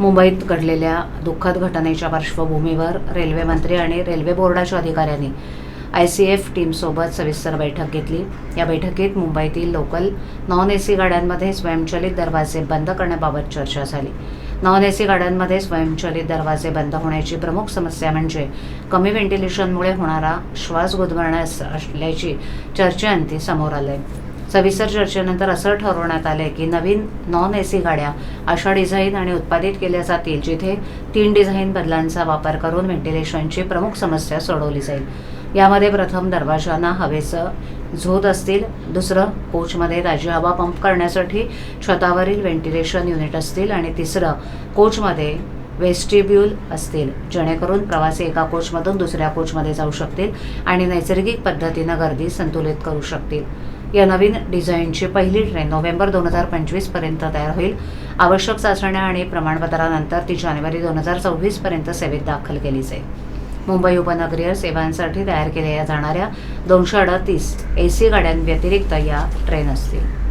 मुंबईत घडलेल्या दुःखद घटनेच्या पार्श्वभूमीवर रेल्वे मंत्री आणि रेल्वे बोर्डाच्या अधिकाऱ्यांनी ICF टीमसोबत सविस्तर बैठक घेतली। या बैठकीत मुंबईतील लोकल नॉन AC गाड्यांमध्ये स्वयंचलित दरवाजे बंद करण्याबाबत चर्चा झाली। नॉन AC गाड्यांमध्ये स्वयंचलित दरवाजे बंद होण्याची प्रमुख समस्या म्हणजे कमी व्हेंटिलेशनमुळे होणारा श्वास गुदमरण्यास असल्याची चर्चेअंती समोर आले। सविस्तर चर्चेनंतर असं ठरवण्यात आले की नवीन नॉन AC गाड्या अशा डिझाईन आणि उत्पादित केल्या जातील जिथे 3 डिझाईन बदलांचा वापर करून व्हेंटिलेशनची प्रमुख समस्या सोडवली जाईल। यामध्ये प्रथम दरवाजांना हवेचं झोत असतील, दुसरं कोचमध्ये ताजी हवा पंप करण्यासाठी छतावरील व्हेंटिलेशन युनिट असतील आणि तिसरं कोचमध्ये वेस्टिब्यूल असतील, जेणेकरून प्रवासी एका कोचमधून दुसऱ्या कोचमध्ये जाऊ शकतील आणि नैसर्गिक पद्धतीनं गर्दी संतुलित करू शकतील। या नवीन डिझाईनची पहिली ट्रेन नोव्हेंबर 2025 पर्यंत तयार होईल। आवश्यक चाचण्या आणि प्रमाणपत्रानंतर ती जानेवारी 2026 पर्यंत सेवेत दाखल केली जाईल। मुंबई उपनगरीय सेवांसाठी तयार केल्या जाणाऱ्या 238 AC गाड्यांव्यतिरिक्त या ट्रेन असतील।